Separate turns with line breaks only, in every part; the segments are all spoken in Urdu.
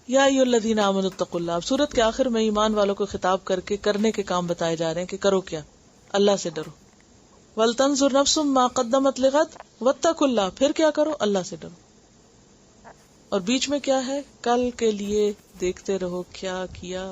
یا ایھا الذین آمنوا اتقوا اللہ. اب سورت کے آخر میں ایمان والوں کو خطاب کر کے کرنے کے کام بتائے جا رہے ہیں کہ کرو کیا. اللہ سے ڈرو. وَلْتَنْظُرْ نَفْسٌ مَا قَدَّمَتْ لِغَدٍ وَاتَّقُوا اللَّهَ. پھر کیا کرو؟ اللہ سے ڈرو. اور بیچ میں کیا ہے؟ کل کے لیے دیکھتے رہو کیا کیا.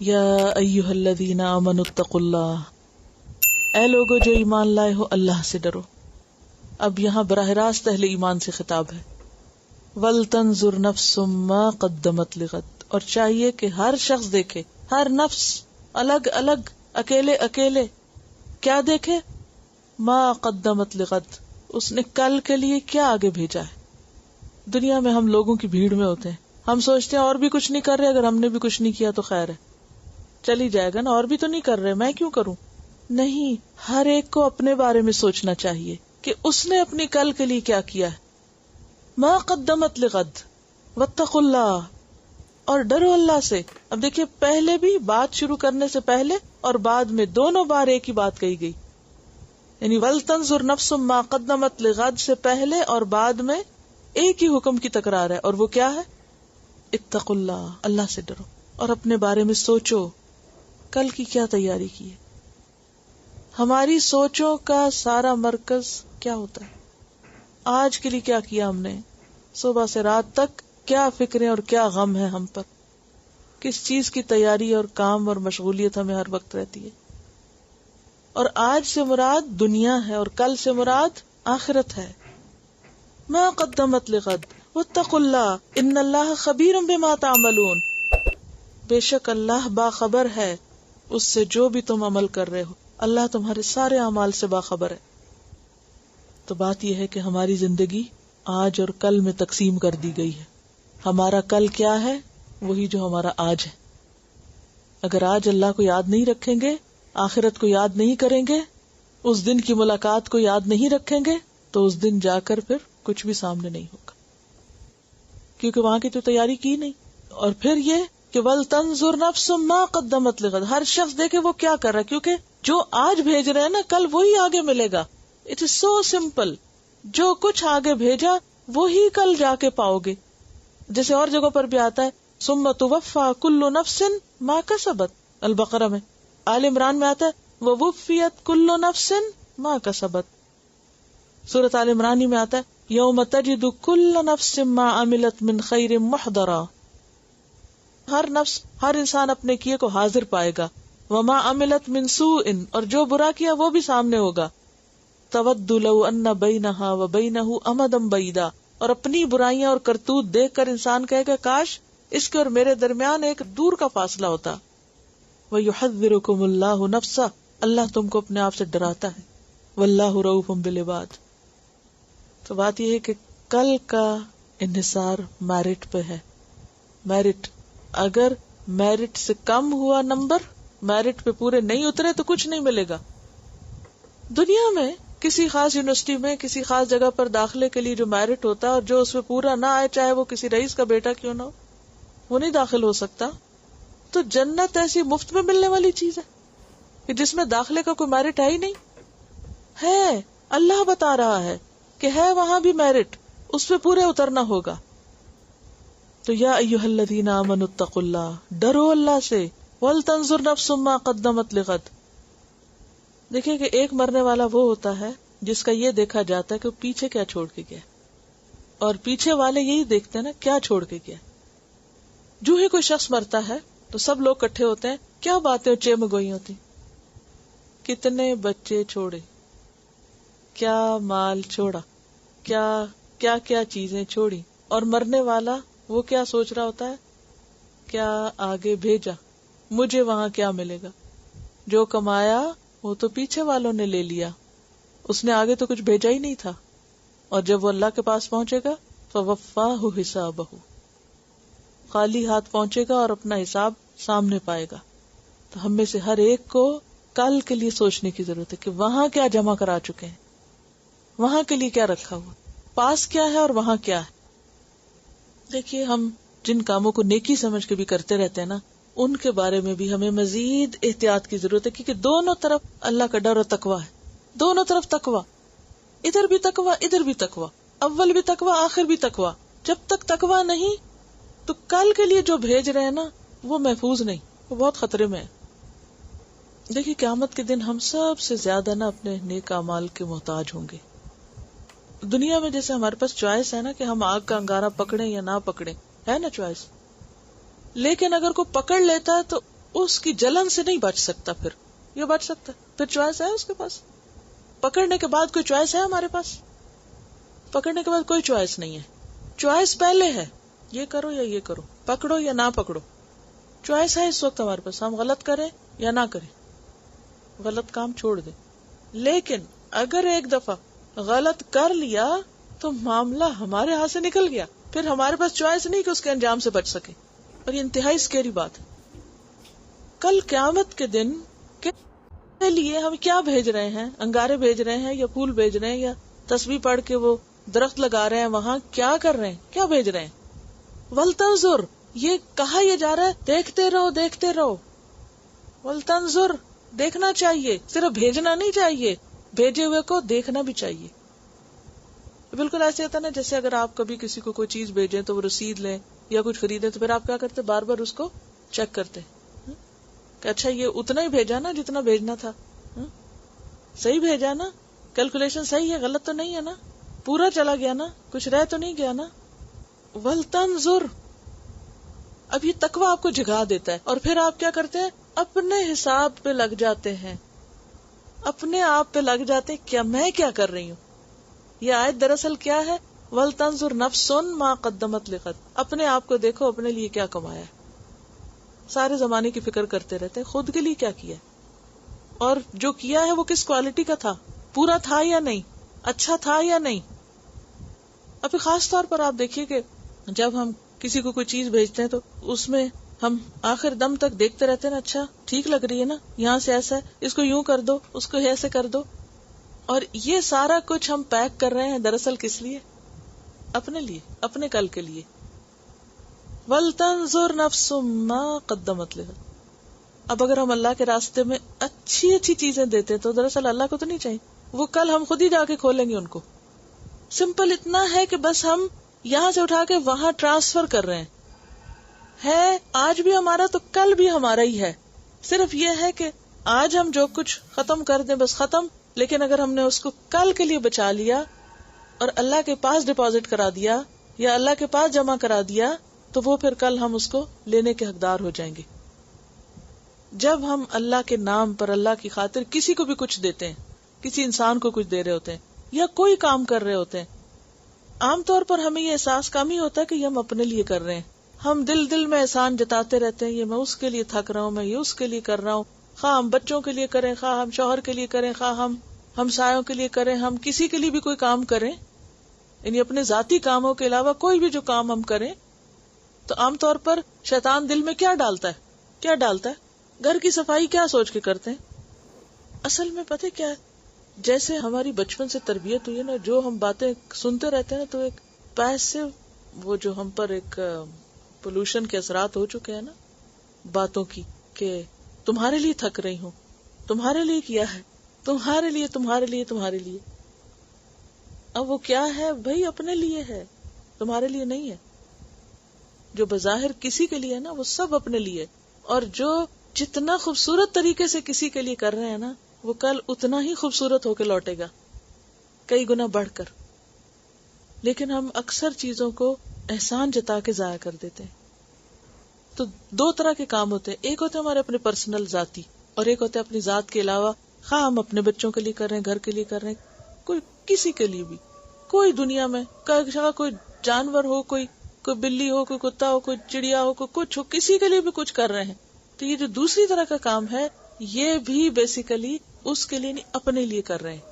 یا ایھا الذین آمنوا اتقوا اللہ. اے لوگو جو ایمان لائے ہو اللہ سے ڈرو. اب یہاں براہ راست اہل ایمان سے خطاب ہے. وَلْتَنْظُرْ نَفْسٌ مَا قَدَّمَتْ لِغَدٍ. اور چاہیے کہ ہر شخص دیکھے، ہر نفس الگ الگ، اکیلے اکیلے کیا دیکھے؟ ما قدمت لغد. اس نے کل کے لیے کیا آگے بھیجا ہے. دنیا میں ہم لوگوں کی بھیڑ میں ہوتے ہیں، ہم سوچتے ہیں اور بھی کچھ نہیں کر رہے، اگر ہم نے بھی کچھ نہیں کیا تو خیر ہے، چل ہی جائے گا نا، اور بھی تو نہیں کر رہے، میں کیوں کروں. نہیں، ہر ایک کو اپنے بارے میں سوچنا چاہیے کہ اس نے اپنی کل کے لیے کیا کیا ہے. ما قدمت لغد واتقوا اللہ. اور ڈرو اللہ سے. اب دیکھیے پہلے بھی بات شروع کرنے سے پہلے اور بعد میں دونوں بار ایک ہی بات کہی گئی، یعنی وَلْتَنْظُرْ نَفْسٌ مَا قَدَّمَتْ لِغَدٍ سے پہلے اور بعد میں ایک ہی حکم کی تکرار ہے، اور وہ کیا ہے؟ اتقوا اللہ. اللہ سے ڈرو اور اپنے بارے میں سوچو کل کی کیا تیاری کی ہے. ہماری سوچوں کا سارا مرکز کیا ہوتا ہے؟ آج کے لیے کیا کیا ہم نے، صبح سے رات تک کیا فکریں اور کیا غم ہے ہم پر، کس چیز کی تیاری اور کام اور مشغولیت ہمیں ہر وقت رہتی ہے. اور آج سے مراد دنیا ہے اور کل سے مراد آخرت ہے. ما قدمت لغد واتقوا اللہ ان اللہ خبیر بما تعملون. بے شک اللہ باخبر ہے اس سے جو بھی تم عمل کر رہے ہو. اللہ تمہارے سارے اعمال سے باخبر ہے. تو بات یہ ہے کہ ہماری زندگی آج اور کل میں تقسیم کر دی گئی ہے. ہمارا کل کیا ہے؟ وہی جو ہمارا آج ہے. اگر آج اللہ کو یاد نہیں رکھیں گے، آخرت کو یاد نہیں کریں گے، اس دن کی ملاقات کو یاد نہیں رکھیں گے، تو اس دن جا کر پھر کچھ بھی سامنے نہیں ہوگا، کیونکہ وہاں کی تو تیاری کی نہیں. اور پھر یہ کہ وَلْتَنْظُرْ نَفْسٌ مَا قَدَّمَتْ لِغَدٍ. ہر شخص دیکھے وہ کیا کر رہا ہے، کیونکہ جو آج بھیج رہے ہیں نا، کل وہی آگے ملے گا. It is so simple. جو کچھ آگے بھیجا وہی کل جا کے پاؤ گے. جیسے اور جگہوں پر بھی آتا ہے ثُمَّ تُوَفَّى كُلُّ نَفْسٍ مَا كَسَبَتْ. البقرہ میں. آل عمران میں آتا ہے وَوُفِّيَتْ كُلُّ نَفْسٍ مَا كَسَبَتْ. سورۃ آل عمران میں آتا ہے یوم تجد کل نفس ما عملت من خیر محضرا. ہر نفس، ہر انسان اپنے کیے کو حاضر پائے گا. وما عملت من سوء، اور جو برا کیا وہ بھی سامنے ہوگا. تود لو ان بینہا وبینہ امدا بعیدا. اور اپنی برائیاں اور کرتوت دیکھ کر انسان کہے گا کاش اس کے اور میرے درمیان ایک دور کا فاصلہ ہوتا. وَيُحَذِّرُكُمُ اللَّهُ نَفْسَهُ. اللہ تم کو اپنے آپ سے ڈراتا ہے. وَاللَّهُ رَءُوفٌ بِالْعِبَادِ. تو بات یہ ہے کہ کل کا انحصار میرٹ پہ ہے. میرٹ، اگر میرٹ سے کم ہوا نمبر، میرٹ پہ پورے نہیں اترے تو کچھ نہیں ملے گا. دنیا میں کسی خاص یونیورسٹی میں کسی خاص جگہ پر داخلے کے لیے جو میرٹ ہوتا ہے اور جو اس میں پورا نہ آئے، چاہے وہ کسی رئیس کا بیٹا کیوں نہ ہو، وہ نہیں داخل ہو سکتا. تو جنت ایسی مفت میں ملنے والی چیز ہے کہ جس میں داخلے کا کوئی میرٹ ہے ہی نہیں. ہے، اللہ بتا رہا ہے کہ ہے وہاں بھی میرٹ، اس پہ پورے اترنا ہوگا. تو یا ایھا الذین آمنوا اتقوا اللہ. ڈرو اللہ سے. ولتنظر نفس ما قدمت لغد. دیکھیں کہ ایک مرنے والا وہ ہوتا ہے جس کا یہ دیکھا جاتا ہے کہ وہ پیچھے کیا چھوڑ کے گیا، اور پیچھے والے یہی دیکھتے ہیں نا کیا چھوڑ کے گیا. جو ہی کوئی شخص مرتا ہے تو سب لوگ کٹھے ہوتے ہیں، کیا باتیں چیم گوئی ہوتی، کتنے بچے چھوڑے، کیا مال چھوڑا، کیا چیزیں چھوڑی. اور مرنے والا وہ کیا سوچ رہا ہوتا ہے، کیا آگے بھیجا، مجھے وہاں کیا ملے گا. جو کمایا وہ تو پیچھے والوں نے لے لیا، اس نے آگے تو کچھ بھیجا ہی نہیں تھا. اور جب وہ اللہ کے پاس پہنچے گا فوفاہ حسابہ، خالی ہاتھ پہنچے گا اور اپنا حساب سامنے پائے گا. تو ہم میں سے ہر ایک کو کل کے لیے سوچنے کی ضرورت ہے کہ وہاں کیا جمع کرا چکے ہیں، وہاں کے لیے کیا رکھا ہوا، پاس کیا ہے اور وہاں کیا ہے. دیکھیے ہم جن کاموں کو نیکی سمجھ کے بھی کرتے رہتے ہیں نا، ان کے بارے میں بھی ہمیں مزید احتیاط کی ضرورت ہے، کیونکہ دونوں طرف اللہ کا ڈر اور تقویٰ ہے. دونوں طرف تقویٰ، ادھر بھی تقویٰ ادھر بھی تقویٰ، اول بھی تقویٰ آخر بھی تقویٰ. جب تک تقویٰ نہیں تو کل کے لیے جو بھیج رہے ہیں نا وہ محفوظ نہیں، وہ بہت خطرے میں ہے۔ دیکھیے قیامت کے دن ہم سب سے زیادہ نا اپنے نیک اعمال کے محتاج ہوں گے۔ دنیا میں جیسے ہمارے پاس چوائس ہے نا کہ ہم آگ کا انگارہ پکڑیں یا نہ پکڑیں، ہے نا چوائس، لیکن اگر کوئی پکڑ لیتا ہے تو اس کی جلن سے نہیں بچ سکتا، پھر یہ بچ سکتا ہے؟ پھر چوائس ہے اس کے پاس؟ پکڑنے کے بعد کوئی چوائس ہے ہمارے پاس؟ پکڑنے کے بعد کوئی چوائس نہیں ہے، چوائس پہلے ہے، یہ کرو یا یہ کرو، پکڑو یا نہ پکڑو، چوائس ہے اس وقت ہمارے پاس، ہم غلط کریں یا نہ کریں، غلط کام چھوڑ دیں۔ لیکن اگر ایک دفعہ غلط کر لیا تو معاملہ ہمارے ہاتھ سے نکل گیا، پھر ہمارے پاس چوائس نہیں کہ اس کے انجام سے بچ سکے، اور یہ انتہائی سکیری بات ہے۔ کل قیامت کے دن کے لیے ہم کیا بھیج رہے ہیں؟ انگارے بھیج رہے ہیں یا پھول بھیج رہے ہیں یا تسبیح پڑھ کے وہ درخت لگا رہے ہیں، وہاں کیا کر رہے ہیں، کیا بھیج رہے ہیں؟ ولتنظر، یہ کہا یہ جا رہا ہے دیکھتے رہو دیکھتے رہو، ولتنظر، دیکھنا چاہیے، صرف بھیجنا نہیں چاہیے، بھیجے ہوئے کو دیکھنا بھی چاہیے۔ بالکل ایسے ہوتا نا جیسے اگر آپ کبھی کسی کو کوئی چیز بھیجیں تو وہ رسید لیں یا کچھ خریدیں تو پھر آپ کیا کرتے؟ بار بار اس کو چیک کرتے کہ اچھا یہ اتنا ہی بھیجا نا جتنا بھیجنا تھا، صحیح بھیجا نا، کیلکولیشن صحیح ہے، غلط تو نہیں ہے نا، پورا چلا گیا نا، کچھ رہ تو نہیں گیا نا۔ ولتنظر، اب یہ تقویٰ آپ کو جگا دیتا ہے، اور پھر آپ کیا کرتے ہیں؟ اپنے حساب پہ لگ جاتے ہیں، اپنے آپ پہ لگ جاتے ہیں، کیا میں کیا کر رہی ہوں۔ یہ آیت دراصل کیا ہے؟ وَلْتَنْظُرْ نَفْسٌ مَا قَدَّمَتْ لِغَدٍ، اپنے آپ کو دیکھو، اپنے لیے کیا کمایا ہے۔ سارے زمانے کی فکر کرتے رہتے ہیں خود کے لیے کیا کیا ہے، اور جو کیا ہے وہ کس کوالٹی کا تھا، پورا تھا یا نہیں، اچھا تھا یا نہیں۔ ابھی خاص طور پر آپ دیکھیے کہ جب ہم کسی کو کوئی چیز بھیجتے ہیں تو اس میں ہم آخر دم تک دیکھتے رہتے ہیں نا، اچھا ٹھیک لگ رہی ہے نا، یہاں سے ایسا ہے، اس کو یوں کر دو، اس کو ایسے کر دو، اور یہ سارا کچھ ہم پیک کر رہے ہیں دراصل کس لیے؟ اپنے لیے، اپنے کل کے لیے۔ وَلْتَنْظُرْ نَفْسٌ مَا قَدَّمَتْ لِغَدٍ۔ اب اگر ہم اللہ کے راستے میں اچھی اچھی چیزیں دیتے تو دراصل اللہ کو تو نہیں چاہیے، وہ کل ہم خود ہی جا کے کھولیں گے ان کو۔ سمپل اتنا ہے کہ بس ہم یہاں سے اٹھا کے وہاں ٹرانسفر کر رہے ہیں، ہے آج بھی ہمارا تو کل بھی ہمارا ہی ہے، صرف یہ ہے کہ آج ہم جو کچھ ختم کر دیں بس ختم، لیکن اگر ہم نے اس کو کل کے لیے بچا لیا اور اللہ کے پاس ڈپازٹ کرا دیا یا اللہ کے پاس جمع کرا دیا تو وہ پھر کل ہم اس کو لینے کے حقدار ہو جائیں گے۔ جب ہم اللہ کے نام پر، اللہ کی خاطر کسی کو بھی کچھ دیتے ہیں، کسی انسان کو کچھ دے رہے ہوتے ہیں یا کوئی کام کر رہے ہوتے ہیں، عام طور پر ہمیں یہ احساس کم ہی ہوتا ہے کہ یہ ہم اپنے لیے کر رہے ہیں۔ ہم دل دل میں احسان جتاتے رہتے ہیں، یہ میں اس کے لیے تھک رہا ہوں، میں یہ اس کے لیے کر رہا ہوں، خواہ ہم بچوں کے لیے کریں، خواہ ہم شوہر کے لیے کریں، خواہ ہم ہمسایوں کے لیے کریں، ہم کسی کے لیے بھی کوئی کام کریں، یعنی اپنے ذاتی کاموں کے علاوہ کوئی بھی جو کام ہم کریں، تو عام طور پر شیطان دل میں کیا ڈالتا ہے؟ کیا ڈالتا ہے؟ گھر کی صفائی کیا سوچ کے کرتے ہیں؟ اصل میں پتہ کیا ہے، جیسے ہماری بچپن سے تربیت ہوئی ہے نا، جو ہم باتیں سنتے رہتے ہیں نا، تو ایک پیسو وہ جو ہم پر ایک پولوشن کے اثرات ہو چکے ہیں نا باتوں کی، کہ تمہارے لیے تھک رہی ہوں، تمہارے لیے کیا ہے، تمہارے لیے تمہارے لیے تمہارے لیے۔ اب وہ کیا ہے بھائی؟ اپنے لیے ہے، تمہارے لیے نہیں ہے۔ جو بظاہر کسی کے لیے ہے نا وہ سب اپنے لیے، اور جو جتنا خوبصورت طریقے سے کسی کے لیے کر رہے ہیں نا وہ کل اتنا ہی خوبصورت ہو کے لوٹے گا، کئی گنا بڑھ کر۔ لیکن ہم اکثر چیزوں کو احسان جتا کے ضائع کر دیتے ہیں۔ تو دو طرح کے کام ہوتے ہیں، ایک ہوتے ہیں ہمارے اپنے پرسنل ذاتی، اور ایک ہوتے ہیں اپنی ذات کے علاوہ، خواہ ہم اپنے بچوں کے لیے کر رہے ہیں، گھر کے لیے کر رہے ہیں، کوئی کسی کے لیے بھی، کوئی دنیا میں کوئی جانور ہو، کوئی بلی ہو، کوئی کتا ہو، کوئی چڑیا ہو، کوئی کچھ ہو، کسی کے لیے بھی کچھ کر رہے ہیں۔ تو یہ جو دوسری طرح کا کام ہے یہ بھی بیسیکلی اس کے لیے نہیں، اپنے لیے کر رہے ہیں۔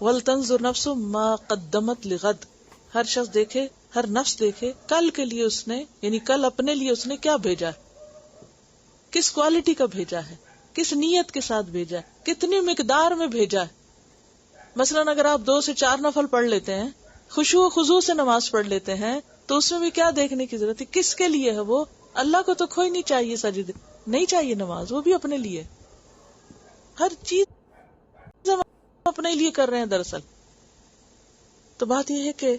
وَلْتَنْظُرْ نَفْسٌ مَا قَدَّمَتْ لِغَدٍ، ہر شخص دیکھے، ہر نفس دیکھے کل کے لیے اس نے، یعنی کل اپنے لیے اس نے کیا بھیجا ہے، کس کوالٹی کا بھیجا ہے، کس نیت کے ساتھ بھیجا ہے، کتنی مقدار میں بھیجا ہے۔ مثلاً اگر آپ 2 سے 4 نفل پڑھ لیتے ہیں، خشوع و خضوع سے نماز پڑھ لیتے ہیں، تو اس میں بھی کیا دیکھنے کی ضرورت ہے، کس کے لیے ہے وہ؟ اللہ کو تو کوئی نہیں چاہیے سجدے، نہیں چاہیے نماز، وہ بھی اپنے لیے، ہر چیز ہم اپنے لیے کر رہے ہیں دراصل۔ تو بات یہ ہے کہ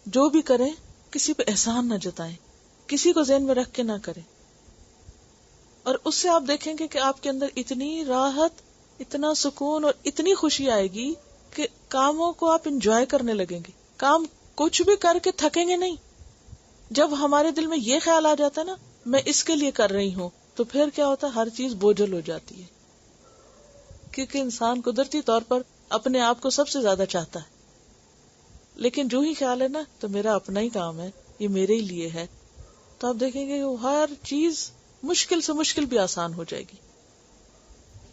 جو بھی کریں کسی پہ احسان نہ جتائیں، کسی کو ذہن میں رکھ کے نہ کریں. اور اس سے آپ دیکھیں گے کہ آپ کے اندر اتنی راحت، اتنا سکون اور اتنی خوشی آئے گی کہ کاموں کو آپ انجوائے کرنے لگیں گے. کام کچھ بھی کر کے تھکیں گے نہیں. جب ہمارے دل میں یہ خیال آ جاتا ہے نا میں اس کے لیے کر رہی ہوں، تو پھر کیا ہوتا ہے، ہر چیز بوجھل ہو جاتی ہے. کیونکہ انسان قدرتی طور پر اپنے آپ کو سب سے زیادہ چاہتا ہے. لیکن جو ہی خیال ہے نا تو میرا اپنا ہی کام ہے، یہ میرے ہی لیے ہے، تو آپ دیکھیں گے وہ ہر چیز مشکل سے مشکل بھی آسان ہو جائے گی.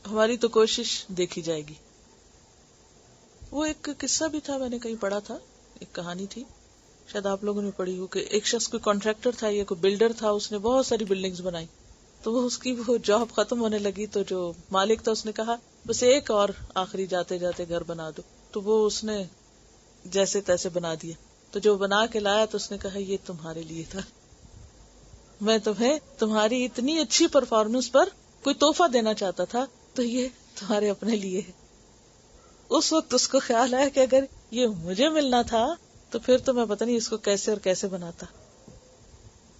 ہماری تو کوشش دیکھی جائے گی. وہ ایک قصہ بھی تھا، میں نے کہیں پڑھا تھا، ایک کہانی تھی، شاید آپ لوگوں نے پڑھی ہو، کہ ایک شخص کوئی کانٹریکٹر تھا یا کوئی بلڈر تھا، اس نے بہت ساری بلڈنگز بنائی. تو وہ اس کی وہ جاب ختم ہونے لگی تو جو مالک تھا اس نے کہا بس ایک اور آخری جاتے جاتے گھر بنا دو. تو وہ اس نے جیسے تیسے بنا دیا. تو جو بنا کے لایا تو اس نے کہا یہ تمہارے لیے تھا، میں تمہیں تمہاری اتنی اچھی پرفارمنس پر کوئی تحفہ دینا چاہتا تھا، تو یہ تمہارے اپنے لیے ہے. اس وقت اس کو خیال آیا کہ اگر یہ مجھے ملنا تھا تو پھر تو میں پتہ نہیں اس کو کیسے اور کیسے بناتا.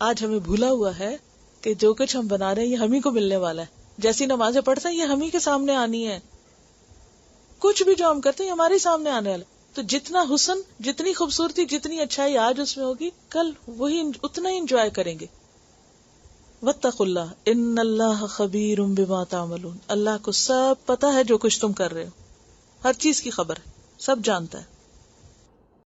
آج ہمیں بھولا ہوا ہے کہ جو کچھ ہم بنا رہے ہیں یہ ہم ہی کو ملنے والا ہے. جیسی نمازیں پڑھتے ہیں یہ ہم ہی کے سامنے آنی ہے. کچھ بھی جو ہم کرتے ہیں ہمارے سامنے آنے والا. تو جتنا حسن، جتنی خوبصورتی، جتنی اچھائی آج اس میں ہوگی، کل وہی اتنا ہی انجوائے کریں گے. واتقوا اللہ ان اللہ خبیر بما تعملون. اللہ کو سب پتا ہے جو کچھ تم کر رہے ہو، ہر چیز کی خبر ہے، سب جانتا ہے.